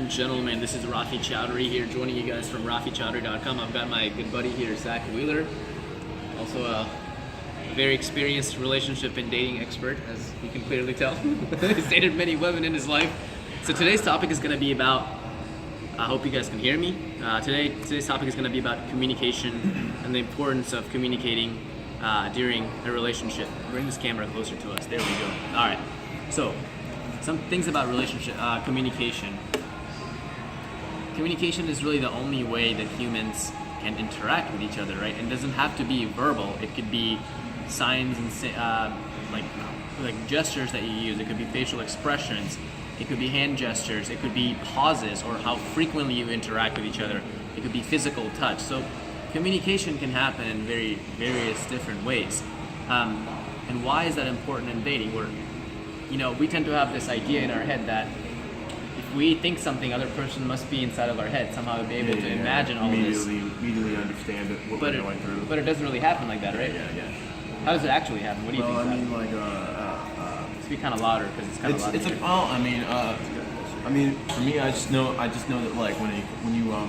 Gentlemen, this is Rafi Chowdhury here, joining you guys from RafiChowdhury.com. I've got my good buddy here, Zach Wheeler, also a very experienced relationship and dating expert, as you can clearly tell. He's dated many women in his life. So today's topic is going to be about, I hope you guys can hear me. Today's topic is going to be about communication and the importance of communicating during a relationship. Bring this camera closer to us. There we go. All right. So, some things about relationship communication. Communication is really the only way that humans can interact with each other, right? And it doesn't have to be verbal. It could be signs and like gestures that you use. It could be facial expressions. It could be hand gestures. It could be pauses or how frequently you interact with each other. It could be physical touch. So communication can happen in various different ways. And why is that important in dating? We tend to have this idea in our head that if we think something, other person must be inside of our head, somehow be able to imagine all of this. Immediately understand what we're going through. But it doesn't really happen like that, right? Yeah. How does it actually happen? What do you think? Let's be kind of louder because it's kind of loud. I mean, for me, I just know that like when you I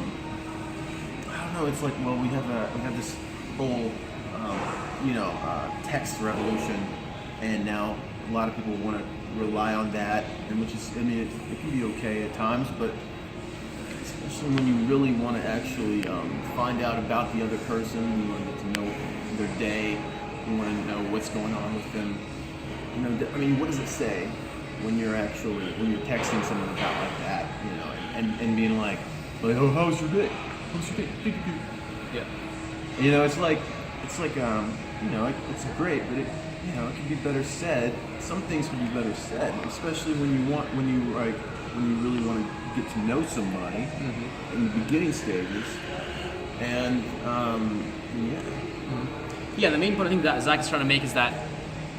don't know. It's like, well, we have this whole text revolution, and now a lot of people want to rely on that, and which is, it can be okay at times, but especially when you really want to actually find out about the other person, you want to get to know their day, you want to know what's going on with them. What does it say when you're texting someone about like that, and being like, oh, how's your day? Yeah. It's great, but it can be better said. Some things can be better said, especially when you really want to get to know somebody in the beginning stages. And the main point I think that Zach is trying to make is that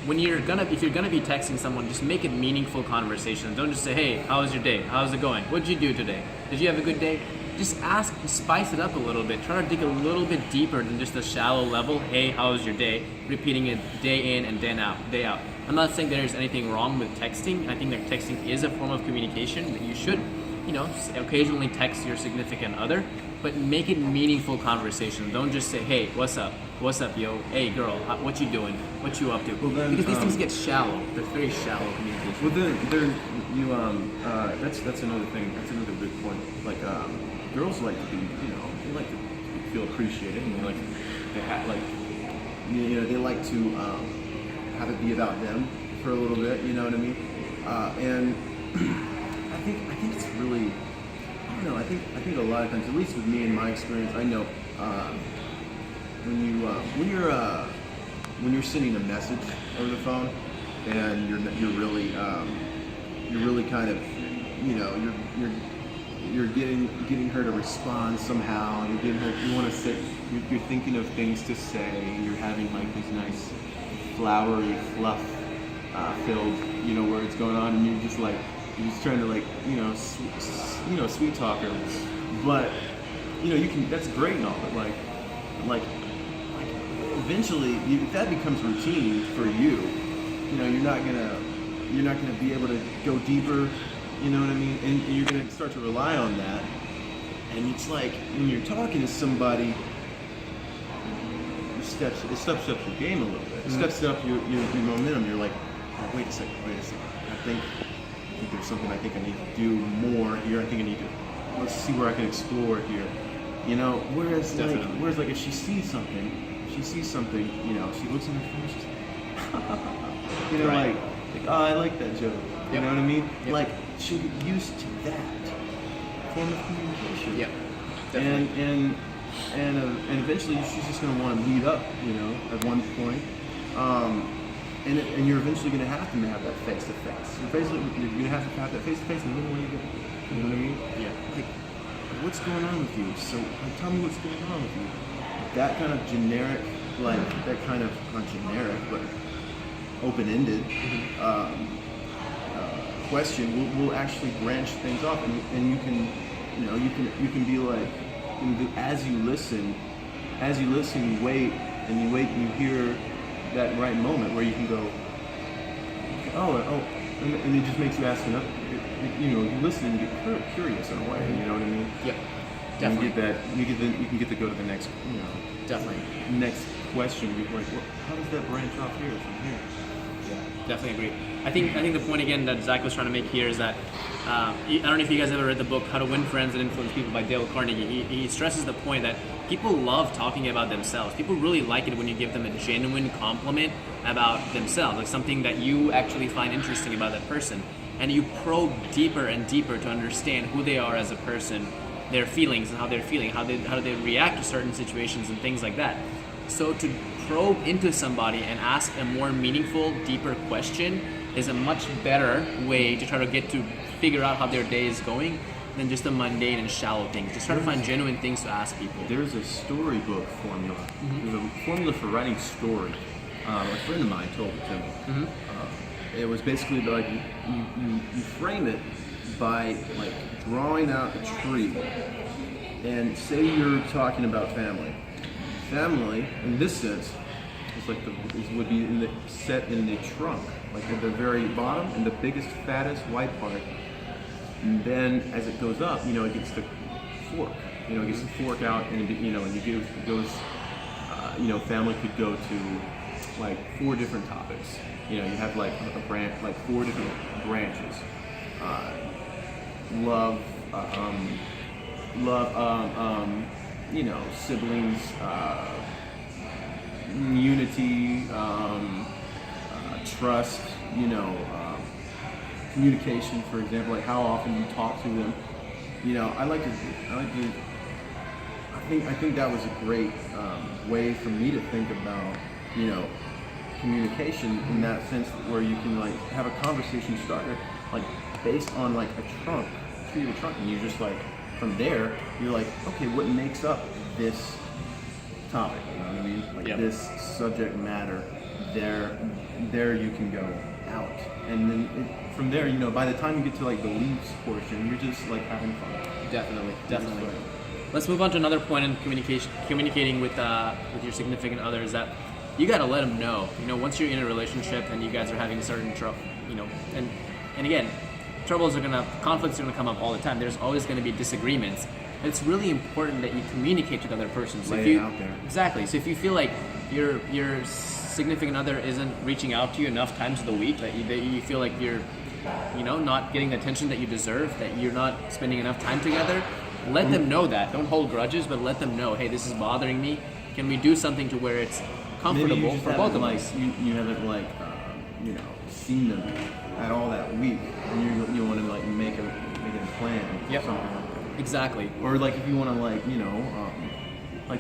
if you're gonna be texting someone, just make it meaningful conversation. Don't just say, hey, how was your day? How's it going? What did you do today? Did you have a good day? Just ask, spice it up a little bit. Try to dig a little bit deeper than just a shallow level. Hey, how was your day? Repeating it day in and day out. I'm not saying there's anything wrong with texting. I think that texting is a form of communication that you should, occasionally text your significant other, but make it meaningful conversation. Don't just say, hey, what's up? What's up, yo? Hey, girl, what you doing? What you up to? Because these things get shallow. They're very shallow communication. That's another thing. That's another big point. Like, girls like to be, they like to feel appreciated, and they like to have it be about them for a little bit. You know what I mean? And I think it's really, I don't know. I think a lot of times, at least with me in my experience, I know when you're sending a message over the phone, and you're really kind of, you're getting her to respond somehow. You're thinking of things to say. You're having like these nice flowery, fluff filled, words going on, and you're just trying to sweet talk her. But that's great and all, but like eventually, if that becomes routine for you, you're not gonna be able to go deeper. You know what I mean? And you're gonna start to rely on that. And it's like when you're talking to somebody, it steps up your game a little bit. It steps up your momentum. You're like, oh, wait a second. I think there's something I think I need to do more here. I think I need to, let's see where I can explore here. Whereas if she sees something, she looks in her face, right. like, oh, I like that joke. Yep. You know what I mean? Yep. Like, she'll get used to that form of communication. Yep. Definitely. And eventually she's just going to want to meet up, at one point. And you're eventually going to have that face-to-face. You're going to have that face-to-face, and then when you get, you know what I mean? Yeah. Like, what's going on with you? So tell me what's going on with you. That kind of generic, not generic, but open-ended question will actually branch things off, and you can be like, as you listen, you wait and you hear that right moment where you can go, oh, and it just makes you ask another, you listen and get curious in a way. You know what I mean? Yep. And Definitely. you get that. You can get to go to the next. Definitely. Next question. You're like, well, how does that branch off here from here? Yeah, definitely agree. I think the point again that Zach was trying to make here is that I don't know if you guys ever read the book How to Win Friends and Influence People by Dale Carnegie. He stresses the point that people love talking about themselves. People really like it when you give them a genuine compliment about themselves, like something that you actually find interesting about that person, and you probe deeper and deeper to understand who they are as a person, their feelings and how they're feeling, how they react to certain situations and things like that. So to probe into somebody and ask a more meaningful, deeper question is a much better way to try to get to figure out how their day is going than just the mundane and shallow things. Just try to find genuine things to ask people. There's a storybook formula. There's a formula for writing story. A friend of mine told it to me. It was basically like you frame it by like drawing out a tree, and say you're talking about family. Family, in this sense, is like would be set in the trunk, like at the very bottom, and the biggest, fattest white part. And then as it goes up, it gets the fork. It gets the fork out, and it goes. Family could go to like 4 different topics. You have like a branch, like 4 different branches. Love, siblings, unity, trust, communication, for example, like how often you talk to them. I think that was a great way for me to think about, communication in that sense, where you can like have a conversation starter, like based on like a tree of a trunk, and you just like from there you're like, okay, what makes up this topic? You know what I mean? Like this subject matter. There you can go out, and then from there, by the time you get to like the leaves portion, you're just like having fun. Definitely. Let's move on to another point in communicating with your significant other is that you got to let them know. Once you're in a relationship and you guys are having certain trouble, and again, conflicts are gonna come up all the time. There's always gonna be disagreements. It's really important that you communicate to the other person. So Lay it out there. Exactly. So if you feel like your significant other isn't reaching out to you enough times of the week, that you feel like you're, not getting the attention that you deserve, that you're not spending enough time together, let them know that. Don't hold grudges, but let them know, hey, this is bothering me. Can we do something to where it's comfortable for both of us? You haven't seen them at all that week, and you want to like make a plan. Yep. Or something like that. Exactly. Or like if you want to like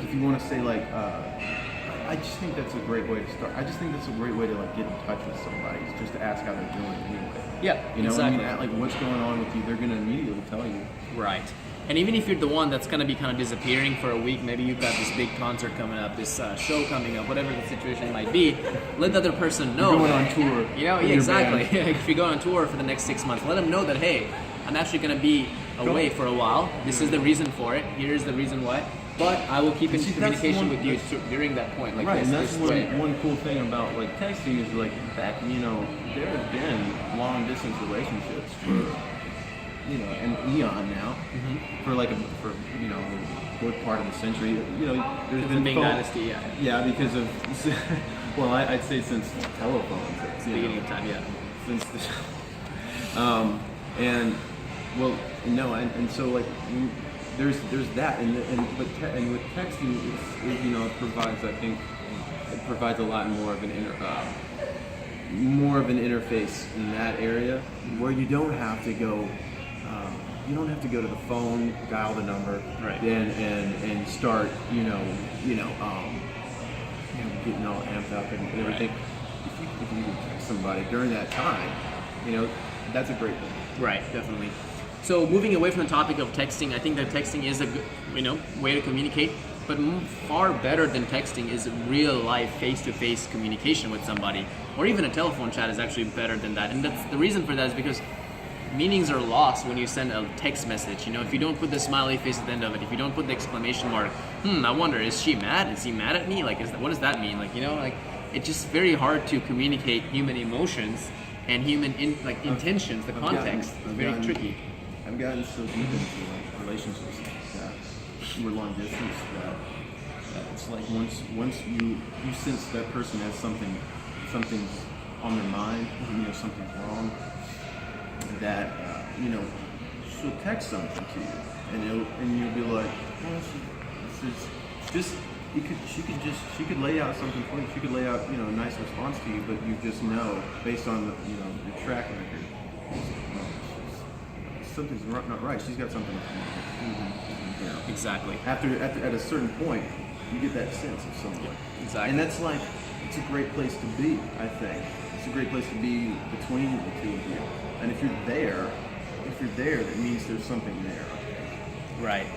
if you want to say like I just think that's a great way to start. I just think that's a great way to like get in touch with somebody, is just to ask how they're doing anyway. Yeah, exactly. Like what's going on with you, they're gonna immediately tell you. Right. And even if you're the one that's going to be kind of disappearing for a week, maybe you've got this big concert coming up, this show coming up, whatever the situation might be, let the other person know. You're going on tour. Yeah, exactly. If you're going on tour for the next 6 months, let them know that, hey, I'm actually going to be away for a while. This is the reason for it. Here's the reason why. But I will keep in communication with you during that point. Like right, this, and that's this one cool thing about like texting is like back, there have been long distance relationships for an eon now, for a good part of the century. There's been Ming Dynasty, yeah, because of well, I'd say since telephones, It's the beginning of time, since the and so like there's that, and with texting, it provides, I think, a lot more of an interface in that area, where you don't have to go. You don't have to go to the phone, dial the number, right, and start, getting all amped up and everything. Right. If you can text somebody during that time, that's a great thing. Right, definitely. So moving away from the topic of texting, I think that texting is a good, way to communicate. But far better than texting is real life, face-to-face communication with somebody, or even a telephone chat is actually better than that. And that's the reason for that is because meanings are lost when you send a text message. If you don't put the smiley face at the end of it, if you don't put the exclamation mark, I wonder, is she mad? Is he mad at me? Like, what does that mean? It's just very hard to communicate human emotions and human intentions, the context, is very tricky. I've gotten so deep into like relationships that we're long distance that it's like once you sense that person has something's on their mind, something's wrong, that she'll text something to you, and you'll be like, well, this is she could lay out something for you. She could lay out a nice response to you, but you just know based on your track record, something's not right. She's got something. Exactly. At a certain point, you get that sense of someone. Yeah, exactly. And that's like, it's a great place to be. I think it's a great place to be between the two of you. And if you're there, that means there's something there. Right.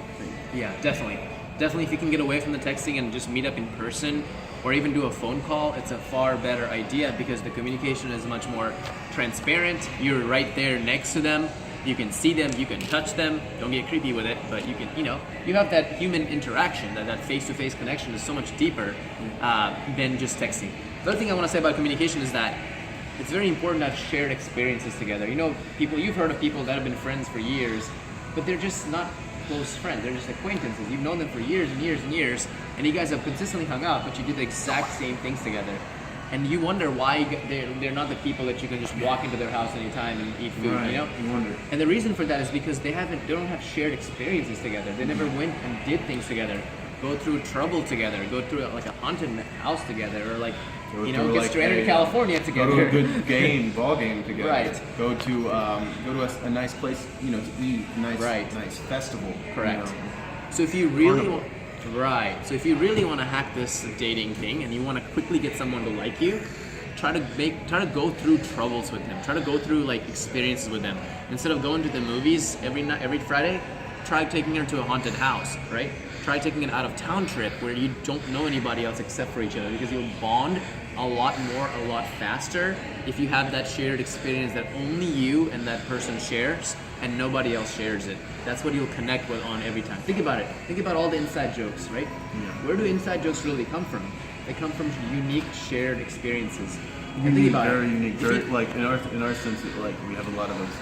Yeah, definitely. Definitely, if you can get away from the texting and just meet up in person or even do a phone call, it's a far better idea because the communication is much more transparent. You're right there next to them. You can see them, you can touch them. Don't get creepy with it, but you can, you have that human interaction, that face-to-face connection is so much deeper than just texting. The other thing I want to say about communication is that it's very important to have shared experiences together. You've heard of people that have been friends for years, but they're just not close friends. They're just acquaintances. You've known them for years and years and years, and you guys have consistently hung out, but you do the exact same things together. And you wonder why they're not the people that you can just walk into their house anytime and eat food, right. You wonder. And the reason for that is because they don't have shared experiences together. They never went and did things together, go through trouble together, go through a haunted house together, or get stranded in California together. Go to a good ball game together. Right. Go to a nice place, to eat, nice festival. Correct. So if you really So if you really want to hack this dating thing and you want to quickly get someone to like you, try to go through troubles with them. Try to go through experiences with them. Instead of going to the movies every Friday, try taking her to a haunted house, right? Try taking an out-of-town trip where you don't know anybody else except for each other, because you'll bond a lot more, a lot faster if you have that shared experience that only you and that person shares and nobody else shares it. That's what you'll connect with on every time. Think about it. Think about all the inside jokes, right? Yeah. Where do inside jokes really come from? They come from unique shared experiences. And think about very it. unique. Very, in our sense, we have a lot of those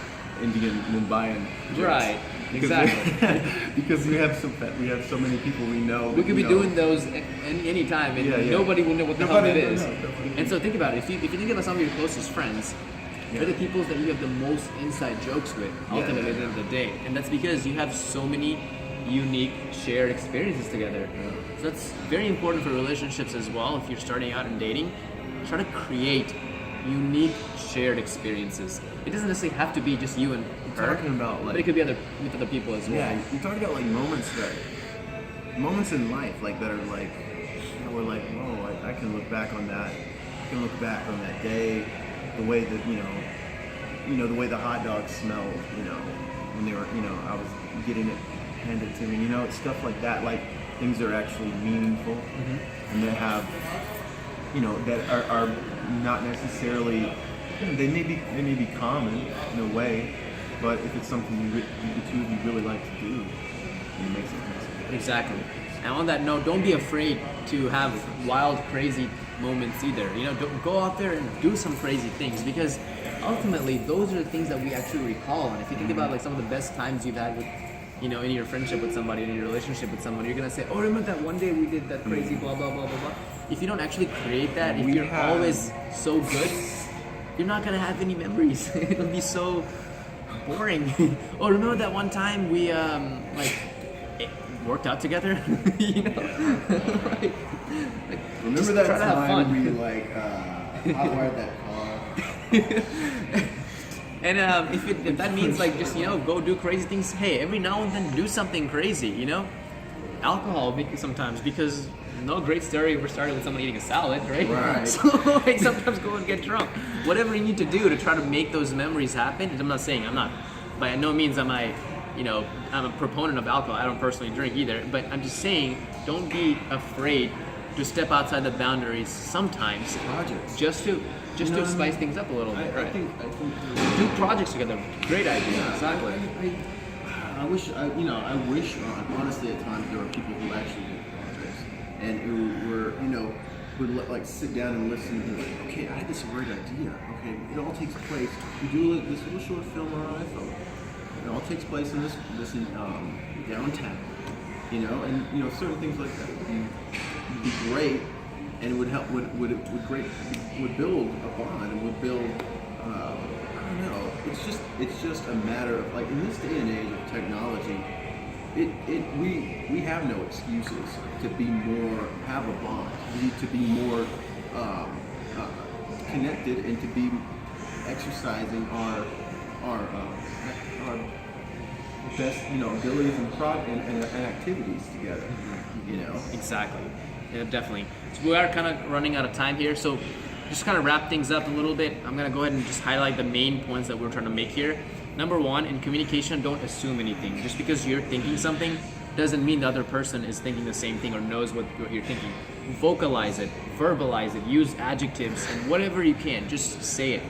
Indian Mumbayan jokes. Right. Exactly. Because we have so many people we know. We could be doing those any time, and nobody will know what the hell it is. And so think about it. If you think about some of your closest friends, they're the people that you have the most inside jokes with, ultimately, at the end of the day. And that's because you have so many unique shared experiences together. Yeah. So that's very important for relationships as well. If you're starting out in dating, try to create unique shared experiences. It doesn't necessarily have to be just you and her, talking about but it could be with other people as well. Yeah, you're talking about moments in life that are we're whoa, I can look back on that. I can look back on that day, the way that the way the hot dogs smelled, when they were, I was getting it handed to me, stuff like that, things that are actually meaningful and that have, that are not necessarily, they may be common in a way, but if it's something the two of you really like to do, it makes it. Exactly. And on that note, don't be afraid to have wild, crazy moments either. Don't go out there and do some crazy things, because ultimately those are the things that we actually recall. And if you think about some of the best times you've had with, in your friendship with somebody, in your relationship with someone, you're gonna say, "Oh, remember that one day we did that crazy blah blah blah blah blah." If you don't actually create that, if you're always so good, you're not gonna have any memories. It'll be so boring. Oh, remember that one time we worked out together? Remember that time we hotwired that car? And if that means just go do crazy things, hey, every now and then do something crazy. Alcohol sometimes, because no great story ever started with someone eating a salad, right? Right. So sometimes go and get drunk. Whatever you need to do to try to make those memories happen. And I'm not saying by no means am I, I'm a proponent of alcohol. I don't personally drink either, but I'm just saying, don't be afraid to step outside the boundaries sometimes. Projects. Just to spice things up a little bit. I think do projects together. Great idea. Yeah, exactly. I wish honestly at times there were people who actually did projects and who were would like sit down and listen and be like, okay, I had this great idea. Okay, it all takes place. We do this little short film on our iPhone. It all takes place in this downtown, you know, and you know certain things like that would be great, and it would help would build a bond and would build. I don't know. It's just a matter of like in this day and age of technology. We have no excuses to be more, have a bond, to be more connected, and to be exercising our best, you know, abilities and activities together. You know. Exactly. Yeah, definitely. So we are kind of running out of time here, so just kind of wrap things up a little bit. I'm gonna go ahead and just highlight the main points that we're trying to make here. Number one, in communication, don't assume anything. Just because you're thinking something doesn't mean the other person is thinking the same thing or knows what you're thinking. Vocalize it, verbalize it, use adjectives, and whatever you can, just say it.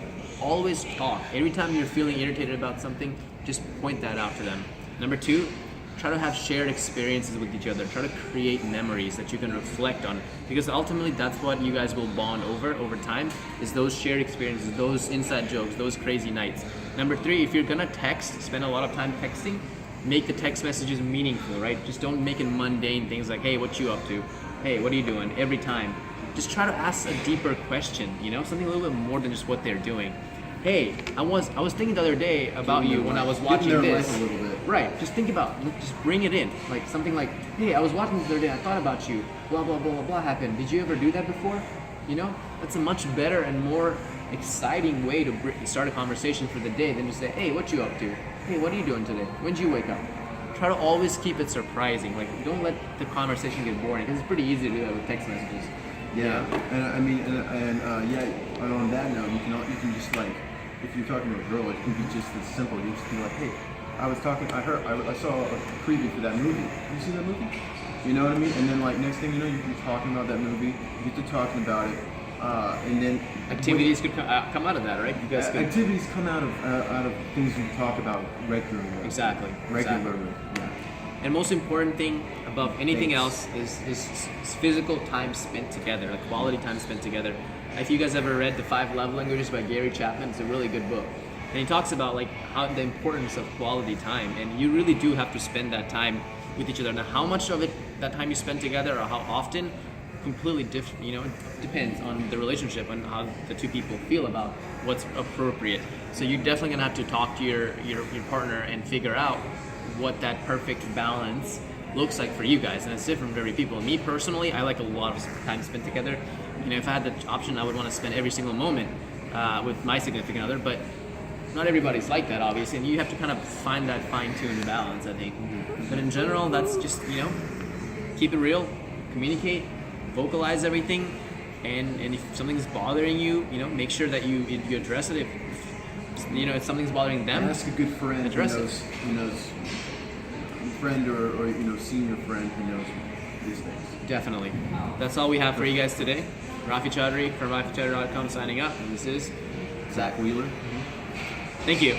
Always talk. Every time you're feeling irritated about something, just point that out to them. Number two, try to have shared experiences with each other. Try to create memories that you can reflect on, because ultimately that's what you guys will bond over time, is those shared experiences, those inside jokes, those crazy nights. Number three, if you're gonna text, spend a lot of time texting, make the text messages meaningful, right? Just don't make it mundane things like, hey, what you up to? Hey, what are you doing? Every time. Just try to ask a deeper question, you know, something a little bit more than just what they're doing. Hey, I was thinking the other day about you when I was watching this. A little bit. Right, just bring it in. Like something like, hey, I was watching this the other day, I thought about you, blah, blah, blah, blah, blah happened. Did you ever do that before? You know, that's a much better and more exciting way to start a conversation for the day than to say, hey, what you up to? Hey, what are you doing today? When did you wake up? Try to always keep it surprising. Like, don't let the conversation get boring, because it's pretty easy to do that with text messages. Yeah, and I mean, and on that note, you can just like, if you're talking to a girl, it can be just as simple. You just be like, hey, I saw a preview for that movie. Have you seen that movie? You know what I mean? And then like next thing you know, you're talking about that movie. You get to talking about it, and then activities could come out of that, right? You guys could... Activities come out of things you talk about regularly. Exactly. Regularly. Yeah. And most important thing above anything else is physical time spent together, like quality time spent together. If you guys ever read The 5 Love Languages by Gary Chapman, it's a really good book. And he talks about like how the importance of quality time, and you really do have to spend that time with each other. Now, how much of it that time you spend together, or how often, completely different. You know, it depends on the relationship and how the two people feel about what's appropriate. So you're definitely gonna have to talk to your partner and figure out what that perfect balance looks like for you guys, and it's different for every people. Me personally, I like a lot of time spent together. You know, if I had the option, I would want to spend every single moment with my significant other, but not everybody's like that, obviously, and you have to kind of find that fine-tuned balance, I think. But in general, that's just, you know, keep it real, communicate, vocalize everything, and if something's bothering you, you know, make sure that you address it. If something's bothering them, ask a good friend address who knows friend or senior friend who knows these things. Definitely. That's all we have for you guys today. Rafi Chaudhry from RafiChaudhry.com signing up, and this is Zach Wheeler. Thank you.